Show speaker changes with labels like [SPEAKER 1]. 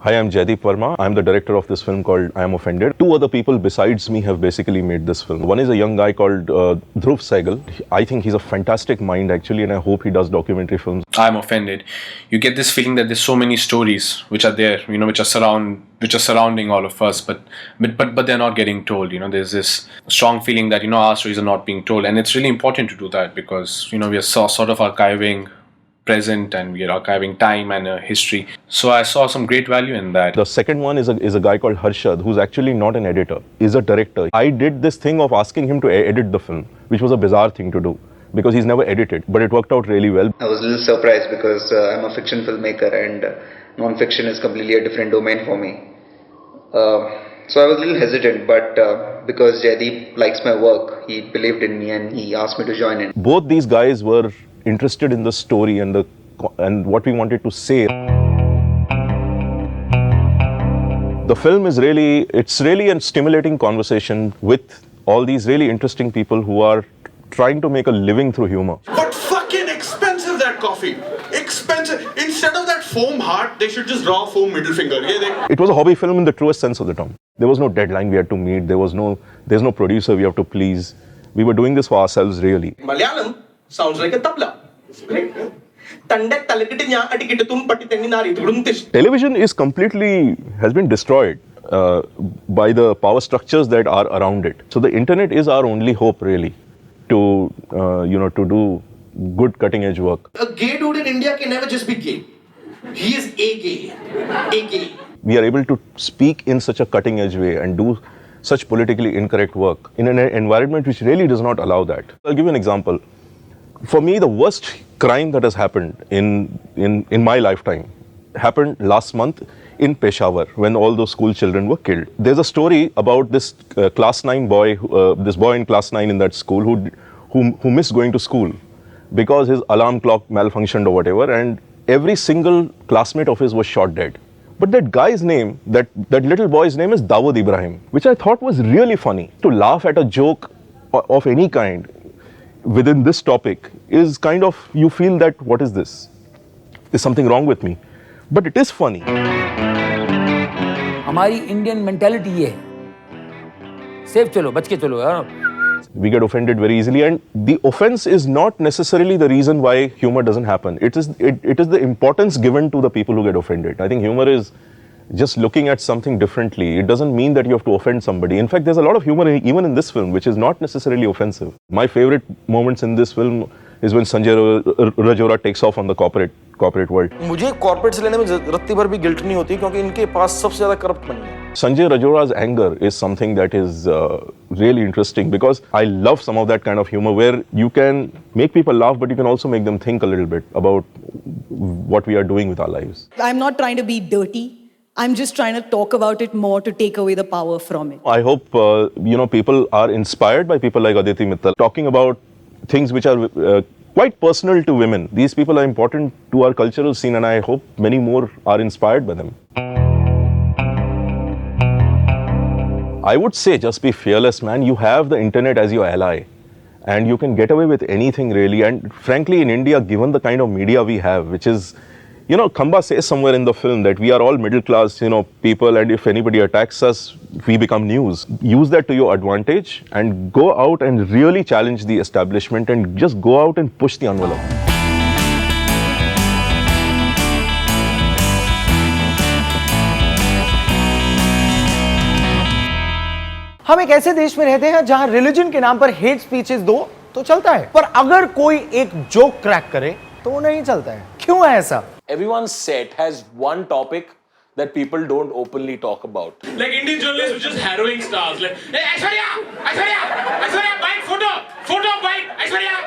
[SPEAKER 1] Hi, I'm Jaideep Verma. I'm the director of this film called IAmOffended. Two other people besides me have basically made this film. One is a young guy called Dhruv Saigal. I think he's a fantastic mind actually, and I hope he does documentary films.
[SPEAKER 2] I'm offended. You get this feeling that there's so many stories which are there, which are surrounding all of us, but they're not getting told. There's this strong feeling that our stories are not being told, and it's really important to do that because we are sort of archiving present and we are archiving time and history. So I saw some great value in that.
[SPEAKER 1] The second one is a guy called Harshad, who's actually not an editor, is a director. I did this thing of asking him to edit the film, which was a bizarre thing to do because he's never edited, but it worked out really well.
[SPEAKER 3] I was a little surprised because I'm a fiction filmmaker and non-fiction is completely a different domain for me. So I was a little hesitant, but because Jaideep likes my work, he believed in me and he asked me to join in.
[SPEAKER 1] Both these guys were interested in the story and what we wanted to say. The film is really a stimulating conversation with all these really interesting people who are trying to make a living through humor.
[SPEAKER 4] But fucking expensive that coffee. Expensive. Instead of that foam heart, they should just draw a foam middle finger.
[SPEAKER 1] It was a hobby film in the truest sense of the term. There was no deadline we had to meet. There's no producer we have to please. We were doing this for ourselves really.
[SPEAKER 4] Malayalam sounds like a tabla.
[SPEAKER 1] Television has been destroyed by the power structures that are around it. So the internet is our only hope really to do good cutting edge work.
[SPEAKER 4] A gay dude in India can never just be gay. He is a gay. A gay.
[SPEAKER 1] We are able to speak in such a cutting edge way and do such politically incorrect work in an environment which really does not allow that. I'll give you an example. For me, the worst crime that has happened in my lifetime happened last month in Peshawar when all those school children were killed. There's a story about this class 9 boy, this boy in class 9 in that school who missed going to school because his alarm clock malfunctioned or whatever, and every single classmate of his was shot dead. But that guy's name, that little boy's name is Dawood Ibrahim, which I thought was really funny. To laugh at a joke of any kind within this topic is kind of, you feel that what is this? Is something wrong with me? But it is funny.
[SPEAKER 5] हमारी Indian mentality ये है, safe चलो, बच के चलो यार.
[SPEAKER 1] We get offended very easily, and the offense is not necessarily the reason why humor doesn't happen. It is the importance given to the people who get offended. I think humor is just looking at something differently. It doesn't mean that you have to offend somebody. In fact, there's a lot of humor even in this film, which is not necessarily offensive. My favorite moments in this film is when Sanjay Rajora takes off on the corporate world.
[SPEAKER 6] मुझे corporate से लेने में रत्ती भर भी guilt नहीं होती क्योंकि इनके पास सबसे ज्यादा करप्ट मनी है.
[SPEAKER 1] Sanjay Rajora's anger is something that is really interesting because I love some of that kind of humor where you can make people laugh, but you can also make them think a little bit about what we are doing with our lives.
[SPEAKER 7] I'm not trying to be dirty. I'm just trying to talk about it more to take away the power from it.
[SPEAKER 1] I hope people are inspired by people like Aditi Mittal talking about things which are quite personal to women. These people are important to our cultural scene, and I hope many more are inspired by them. I would say just be fearless, man. You have the internet as your ally and you can get away with anything really. And frankly, in India, given the kind of media we have, which is, Khamba says somewhere in the film that we are all middle class, people, and if anybody attacks us, we become news. Use that to your advantage and go out and really challenge the establishment and just go out and push the envelope.
[SPEAKER 8] हम एक ऐसे देश में रहते हैं जहां religion के नाम पर हेट स्पीचेस दो तो चलता है, पर अगर कोई एक जोक क्रैक करे तो वो नहीं चलता है. क्यों है ऐसा?
[SPEAKER 6] Everyone's set has one topic that people don't openly talk about.
[SPEAKER 4] Like Indian journalists were just harrowing stars. Like, hey, Aishwarya, bike photo, bike, Aishwarya.